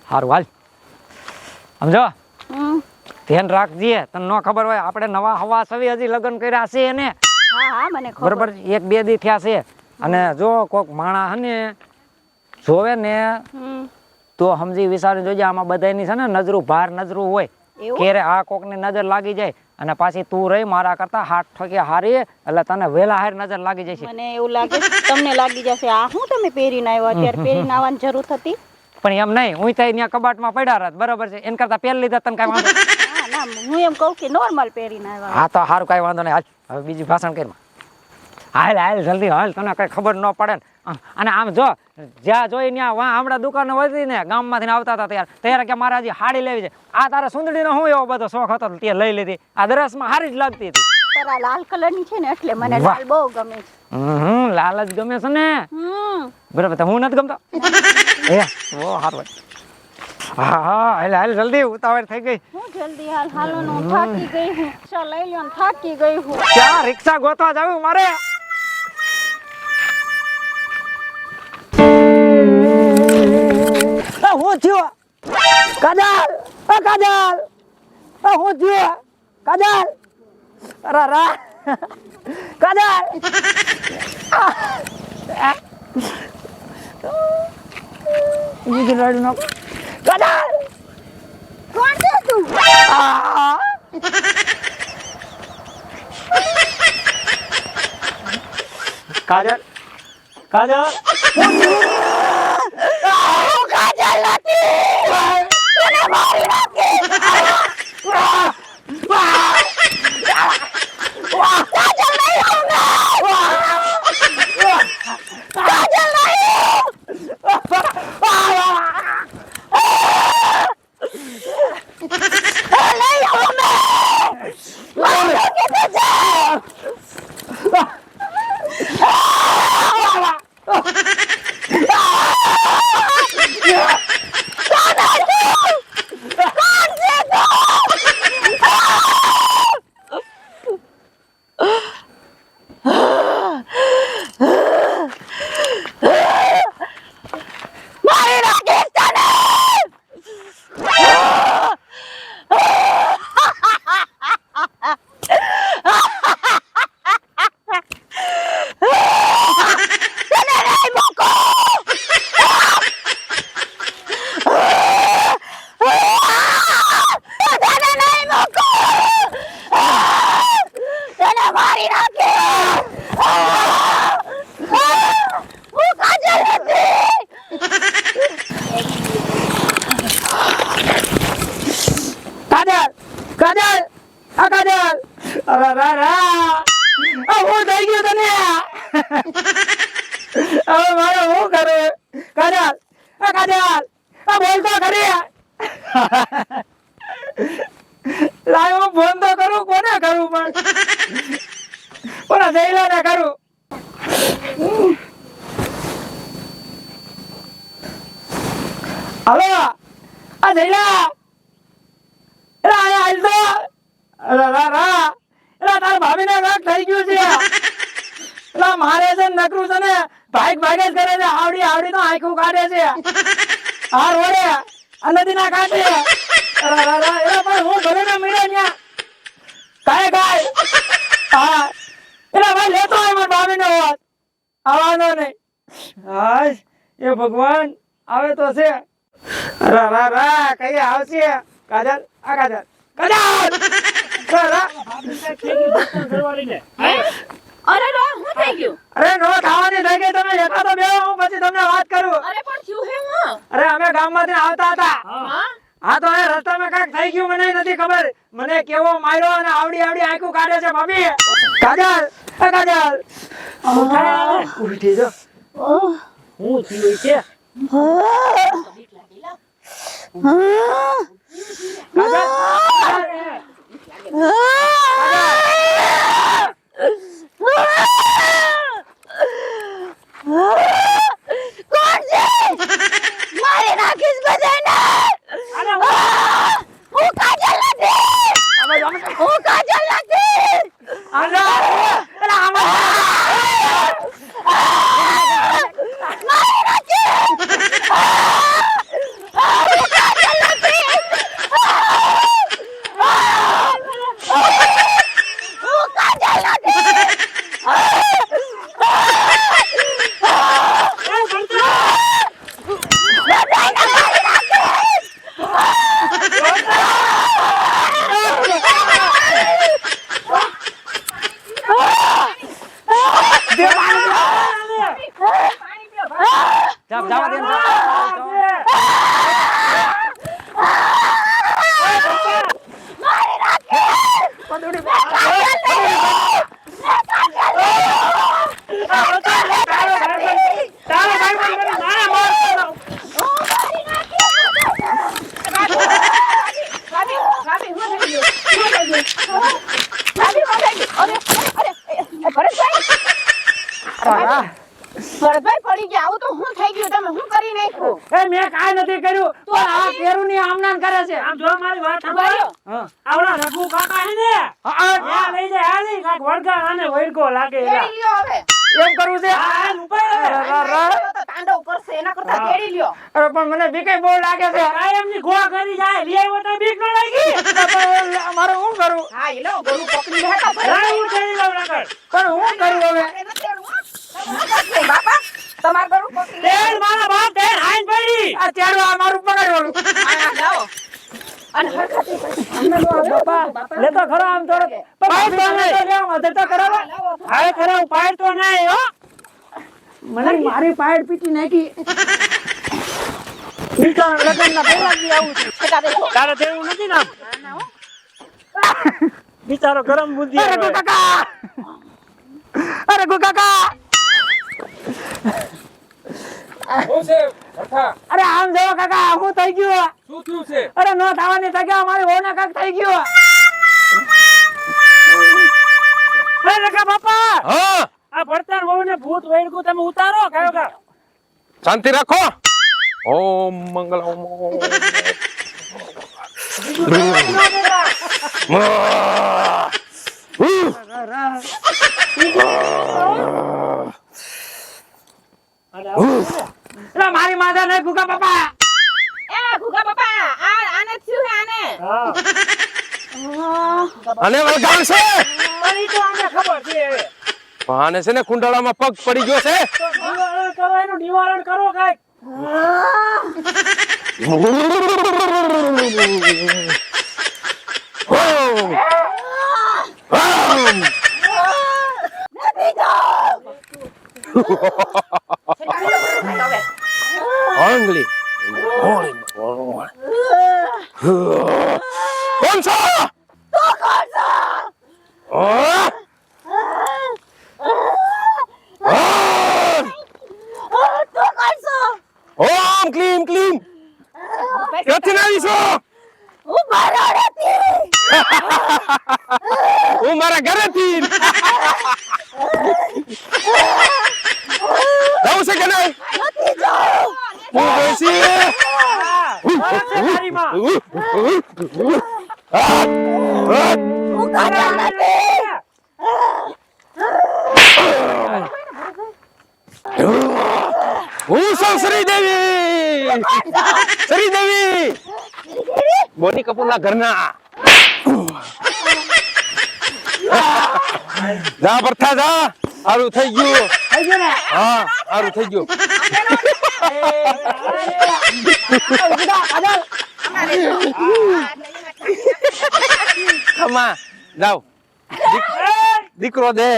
હારું હાલ સમજો ધ્યાન રાખજે તને ન ખબર હોય આપણે નવા હવા સવી હજી લગ્ન કર્યા છે એને હા હા મને ખબર બરોબર 1-2 દી થયા છે અને જો કોક માણા હને જોવે ને તો સમજી વિચારી જોજે આમાં બધાની છે ને નજરું ભાર નજરું હોય ક્યારે આ કોકની નજર લાગી જાય અને પાછી તું રહી મારા કરતા હાથ ઠોકે હારી એટલે તને વેલા હાર નજર લાગી જાય છે મને એવું લાગે તમને લાગી જશે આ હું તમે પહેરીને આવ્યો અત્યારે પહેરીને આવવાની જરૂર હતી પણ એમ નહીં હું ત્યાં ત્યાં કબાટમાં પડ્યા રહત બરાબર છે એન કરતા પહેરી લીધા તને કઈ વાંધો ના ના હું એમ કહું કે નોર્મલ પહેરીને આવ્યા હા તો સારું કઈ વાંધો નહીં હાલ હવે બીજું ભાષણ કરી હાલ હાલ જલ્દી હાલ તને કઈ ખબર ન પડે ને અને આમ જો જ્યાં જોઈ ત્યાં હમણાં દુકાન વધી ને ગામમાંથી આવતા હતા ત્યારે કે મારે હજી હાડી લેવી છે આ તારા સુંદડીનો હું એવો બધો શોખ હતો તે લઈ લીધી આ દરસમાં હારી જ લાગતી હતી પર આ લાલ કલરની છે ને એટલે મને લાલ બહુ ગમે છે લાલ જ ગમે છે ને બરાબર હું નથી ગમતો એ ઓ હારું હા હા હાલ હાલ જલ્દી ઉતાવળ થઈ ગઈ હું જલ્દી હાલ હાલો નો થાકી ગઈ હું રિક્ષા લઈ લ્યો ને થાકી ગઈ હું ક્યાં રિક્ષા ગોતવા જાવું મારે હું થયો કાજલ કાજલ હું થયો કાજલ અરે રા કાજલ બીજી રડ નો કાજલ કોણ છે તું કાજલ કાજલ કાજલ નથી તને મારી નાખી કાજલ નહીં કાજલ લાયો ફોન તો કરું કોને કરું પણ ઓલા જઈલા ને કરું હાલો આ જઈલા રા હાલ તો રા રા તાર ભાભી ને કાક થઈ ગયું છે મારે છે નકરું છે ને ભાગ ભાગે જ કરે છે આવડી આવડી તો આંખું કાઢે છે હા રોડે આ નદી ના કાઢે હું ઘરે ના મળે ન્યા કાય કાય હા એલા ભાઈ લેતો હોય માર ભાભી ને વાત આવવાનો નહીં હાય એ ભગવાન આવે તો છે રા રા રા કઈ આવશે કાજલ આ કાજલ કાજલ રા અરે રો હું થઈ ગયું અરે નો ખાવાની થઈ ગઈ તમે એકલા તો બેહો હું પછી તમને વાત કરું અરે પણ થયું હે હું અરે અમે ગામમાંથી આવતા હતા હા તો એ રસ્તામાં કાંઈક થઈ ગયું મને નથી ખબર મને કેવો માર્યો અને આવડી આવડી આંખું કાઢે છે ભાભી કાજલ એ કાજલ ઉઠી જો હું થયું છે કોણ છે મારી નાખીશ બધાને હું કાજલ નથી હું કાજલ નથી મારી નાખીશ ભરતભાઈ પડી ગયા આવું તો હું થઈ ગયું તમે હું કરી નાખ્યું એ મેં કાંઈ નથી કર્યું પણ આ કેરુની આમનાન કરે છે આમ જો મારી વાત બોલ્યો. સાંભળો. આવડા રઘુ કાકા હે ને ત્યાં લઈ જાય હાલી કાંઈક વળગા આને વળગો લાગે એલા. તેડી લ્યો હવે એમ કરવું છે આ ઉપાય હવે. તો તાંડવ કરશે એના કરતા તેડી લ્યો અરે પણ મને બીકે બહુ લાગે છે કાયમની ગોળા કરી જાય લઈ આવ્યો તો બીક ન લાગી મારે શું કરું હા એ લો ગળું પકડી લેતા લાય હું કરી લઉં નકર. પણ હું કરું હવે બાપા તમાર ગળું પકડી તેલ મારા બાપ તેલ હાઈન પડી. આ ત્યારનું આ મારું પકડવાનું લાવો અને હરખાથી બાપા લે તો ખરો આમ થોડો પાડ તો નહીં મદદ તો કરો હવે ખરે હું પાડ તો નહીં હો. મને મારી પાડ પીટી નાખી નીકળ લગન ના પહેલા જ આવું છે તારે તેવું નથી ને આમ? બિચારો ગરમ બુદ્ધિ અરે ગો કાકા અરે ગો કાકા અરે આમ જો કાકા હું થઈ ગયું શું થયું છે? અરે નો થવાની જગ્યા મારી હોના કાક થઈ ગયું અરે રકા બાપા હા આ ભડતાર વહુને ભૂત વળગું તમે ઉતારો કયો કા શાંતિ રાખો. ઓમ મંગલમ અરે મારી માથા નહીં ગુગા બાપા એ ગુગા બાપા આને થયું હે આને હા અને વળગાડશે. મારી તો આને ખબર છે હવે. આને છે ને કુંડાળામાં પગ પડી ગયો છે. તો નિવારણ કરો એનું નિવારણ કરો કાંઈક. આંગળી કોણ છો? હા? ઓમ ક્લીમ ક્લીમ ક્યાંથી આવી છો? હું મારા ઘરેથી જાઉં છે કે નહીં? હું બેસી મારી માં હું છું શ્રીદેવી. શ્રીદેવી બોની કપૂરના ઘરના. જા બરથા જા, સારું થઈ ગયું. હા સારું થઈ ગયું. ખમા જાવ દીકરો દે.